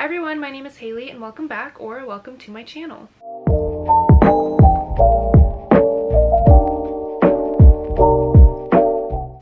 Hi everyone, my name is Haley and welcome back or welcome to my channel.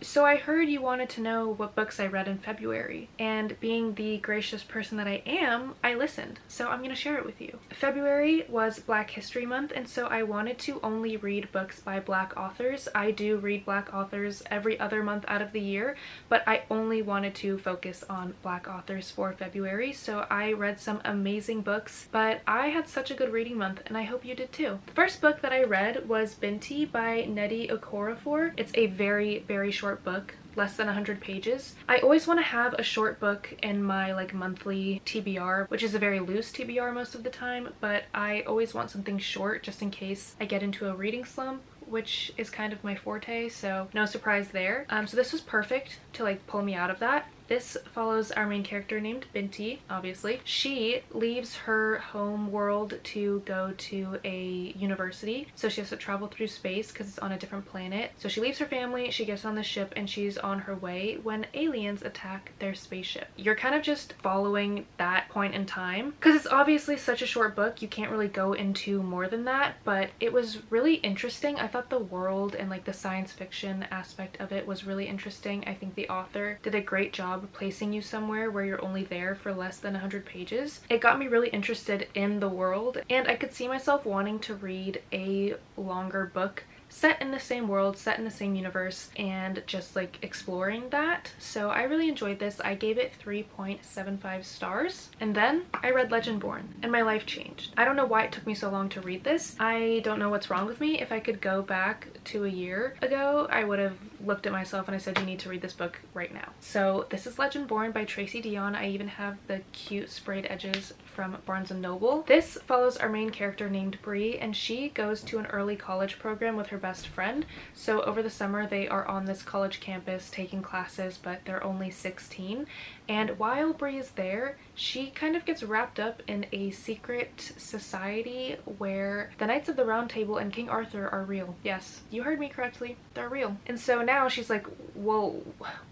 So I heard you wanted to know what books I read in February, and being the gracious person that I am, I listened. So I'm going to share it with you. February was Black History Month, and so I wanted to only read books by Black authors. I do read Black authors every other month out of the year, but I only wanted to focus on Black authors for February, so I read some amazing books, but I had such a good reading month, and I hope you did too. The first book that I read was Binti by Nnedi Okorafor. It's a very, very short book, less than 100 pages. I always want to have a short book in my monthly TBR, which is a very loose TBR most of the time, but I always want something short just in case I get into a reading slump, which is kind of my forte, so no surprise there. So this was perfect to pull me out of that. This follows our main character named Binti, obviously. She leaves her home world to go to a university, so she has to travel through space because it's on a different planet. So she leaves her family, she gets on the ship, and she's on her way when aliens attack their spaceship. You're kind of just following that point in time because it's obviously such a short book, you can't really go into more than that, but it was really interesting. I thought the world and the science fiction aspect of it was really interesting. I think the author did a great job placing you somewhere where you're only there for less than 100 pages. It got me really interested in the world, and I could see myself wanting to read a longer book set in the same world, set in the same universe, and just exploring that. So I really enjoyed this. I gave it 3.75 stars. And then I read Legendborn and my life changed. I don't know why it took me so long to read this. I don't know what's wrong with me. If I could go back to a year ago, I would have looked at myself and I said, you need to read this book right now. So this is Legendborn by Tracy Dion. I even have the cute sprayed edges from Barnes & Noble. This follows our main character named Bree, and she goes to an early college program with her best friend. So over the summer they are on this college campus taking classes, but they're only 16. And while Bree is there, she kind of gets wrapped up in a secret society where the Knights of the Round Table and King Arthur are real. Yes, you heard me correctly, they're real. And so now she's like, well,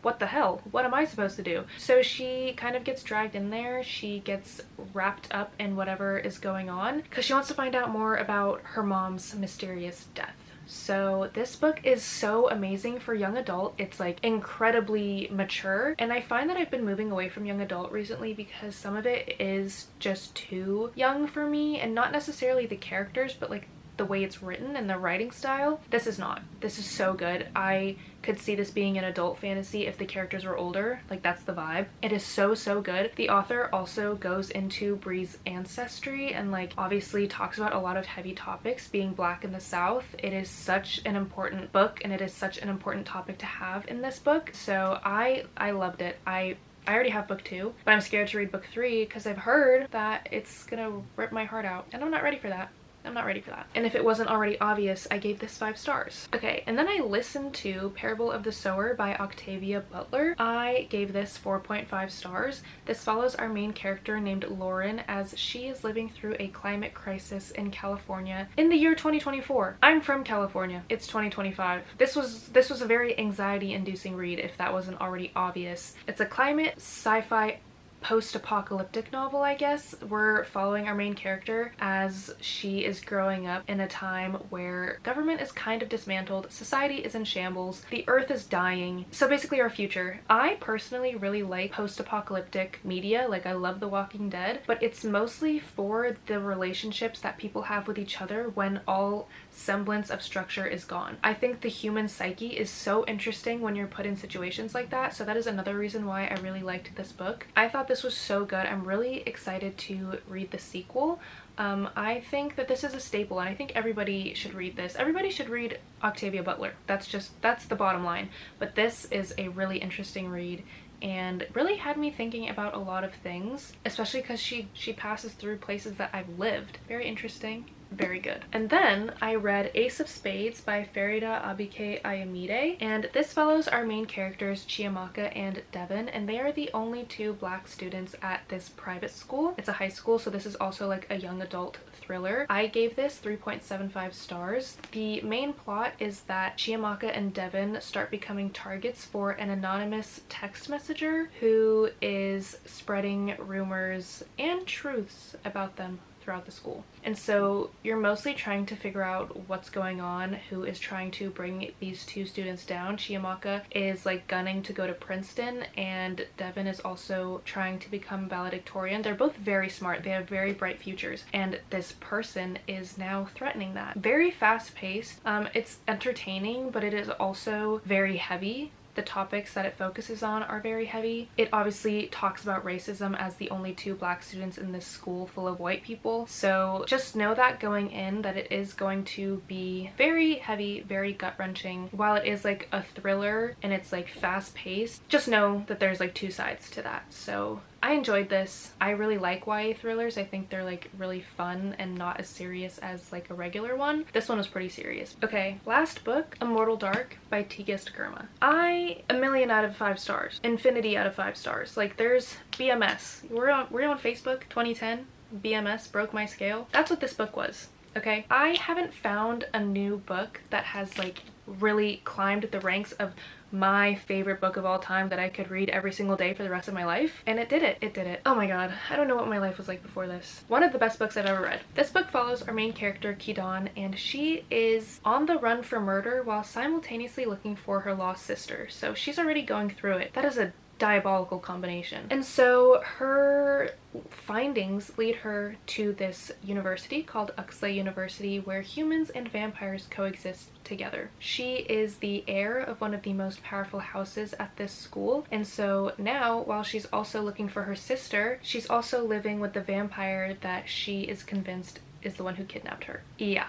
what the hell? What am I supposed to do? So she kind of gets dragged in there. She gets wrapped up in whatever is going on because she wants to find out more about her mom's mysterious death. So this book is so amazing for young adult. It's incredibly mature, and I find that I've been moving away from young adult recently because some of it is just too young for me, and not necessarily the characters, but the way it's written and the writing style. This is not. This is so good. I could see this being an adult fantasy if the characters were older. That's the vibe. It is so good. The author also goes into Bree's ancestry and obviously talks about a lot of heavy topics, being Black in the South. It is such an important book, and it is such an important topic to have in this book. So I loved it. I already have book 2, but I'm scared to read book 3 because I've heard that it's gonna rip my heart out, and I'm not ready for that. I'm not ready for that. And if it wasn't already obvious, I gave this 5 stars. Okay, and then I listened to Parable of the Sower by Octavia Butler. I gave this 4.5 stars. This follows our main character named Lauren as she is living through a climate crisis in California in the year 2024. I'm from California. It's 2025. This was a very anxiety-inducing read if that wasn't already obvious. It's a climate sci-fi post-apocalyptic novel, I guess. We're following our main character as she is growing up in a time where government is kind of dismantled, society is in shambles, the earth is dying. So basically our future. I personally really like post-apocalyptic media. I love The Walking Dead, but it's mostly for the relationships that people have with each other when all semblance of structure is gone. I think the human psyche is so interesting when you're put in situations like that, so that is another reason why I really liked this book. I thought this was so good. I'm really excited to read the sequel. I think that this is a staple, and I think everybody should read this. Everybody should read Octavia Butler. That's the bottom line. But this is a really interesting read and really had me thinking about a lot of things, especially because she passes through places that I've lived. Very interesting. very good. And then I read Ace of Spades by Farida Abike Ayamide, and this follows our main characters Chiamaka and Devin, and they are the only two black students at this private school. It's a high school, so this is also like a young adult thriller. I gave this 3.75 stars. The main plot is that Chiamaka and Devin start becoming targets for an anonymous text messenger who is spreading rumors and truths about them throughout the school. And so you're mostly trying to figure out what's going on, who is trying to bring these two students down. Chiamaka is like gunning to go to Princeton, and Devin is also trying to become valedictorian. They're both very smart, they have very bright futures, and this person is now threatening that. Very fast-paced. It's entertaining, but it is also very heavy. The topics that it focuses on are very heavy. It obviously talks about racism as the only two black students in this school full of white people. So just know that going in, that it is going to be very heavy, very gut-wrenching. While it is like a thriller and it's like fast-paced, just know that there's like two sides to that. So I enjoyed this. I really like YA thrillers. I think they're like really fun and not as serious as like a regular one. This one was pretty serious. Okay, last book, Immortal Dark by teapot. A million out of 5 stars. Infinity out of 5 stars. Like there's BMS. We're on Facebook 2010. BMS broke my scale. That's what this book was. Okay, I haven't found a new book that has like really climbed the ranks of my favorite book of all time that I could read every single day for the rest of my life, and it did it. It did it. Oh my god, I don't know what my life was like before this. One of the best books I've ever read. This book follows our main character Kidan, and she is on the run for murder while simultaneously looking for her lost sister. So she's already going through it. That is a diabolical combination. And so her findings lead her to this university called Uxley University, where humans and vampires coexist together. She is the heir of one of the most powerful houses at this school, and so now, while she's also looking for her sister, she's also living with the vampire that she is convinced is the one who kidnapped her. Yeah.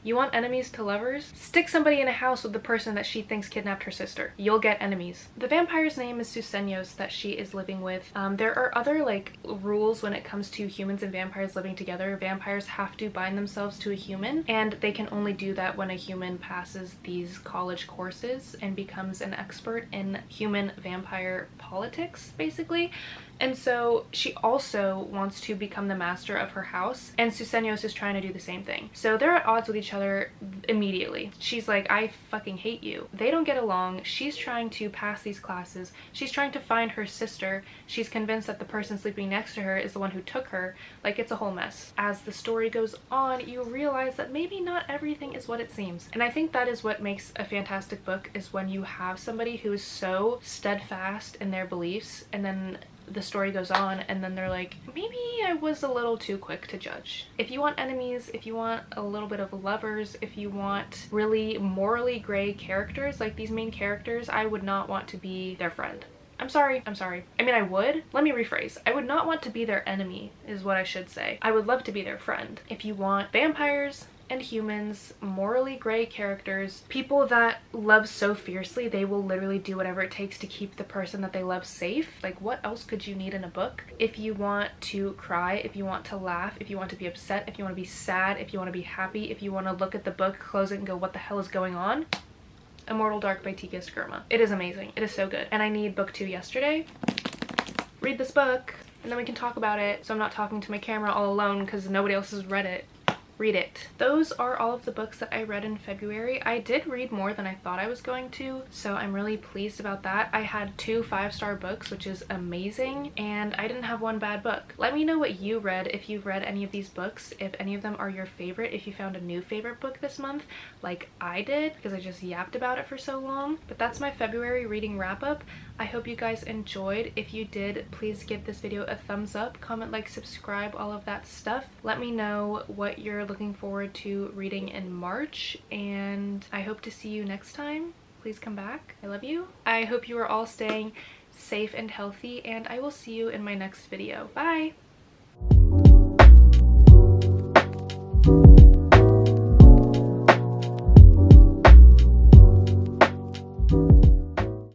You want enemies to lovers? Stick somebody in a house with the person that she thinks kidnapped her sister. You'll get enemies. The vampire's name is Susenyos that she is living with. There are other like rules when it comes to humans and vampires living together. Vampires have to bind themselves to a human, and they can only do that when a human passes these college courses and becomes an expert in human vampire politics, basically. And so she also wants to become the master of her house, and Susenyos is trying to do the same thing. So they're at odds with each other immediately. She's like, I fucking hate you. They don't get along. She's trying to pass these classes. She's trying to find her sister. She's convinced that the person sleeping next to her is the one who took her. Like, it's a whole mess. As the story goes on, you realize that maybe not everything is what it seems. And I think that is what makes a fantastic book, is when you have somebody who is so steadfast in their beliefs, and then the story goes on and then they're like, maybe I was a little too quick to judge. If you want enemies, if you want a little bit of lovers, if you want really morally gray characters like these main characters, I would not want to be their friend. I'm sorry. I mean, I would. Let me rephrase. I would not want to be their enemy, is what I should say. I would love to be their friend. If you want vampires and humans, morally gray characters, people that love so fiercely they will literally do whatever it takes to keep the person that they love safe. Like, what else could you need in a book? If you want to cry, if you want to laugh, if you want to be upset, if you want to be sad, if you want to be happy, if you want to look at the book, close it, and go, what the hell is going on? Immortal Dark by teapot. It is amazing. It is so good. And I need book 2 yesterday. Read this book and then we can talk about it, so I'm not talking to my camera all alone because nobody else has read it. Read it. Those are all of the books that I read in February. I did read more than I thought I was going to, so I'm really pleased about that. I had 2 5-star books, which is amazing, and I didn't have one bad book. Let me know what you read, if you've read any of these books, if any of them are your favorite, if you found a new favorite book this month like I did, because I just yapped about it for so long. But that's my February reading wrap-up. I hope you guys enjoyed. If you did, please give this video a thumbs up, comment, like, subscribe, all of that stuff. Let me know what you're looking forward to reading in March, and I hope to see you next time. Please come back. I love you. I hope you are all staying safe and healthy, and I will see you in my next video. Bye!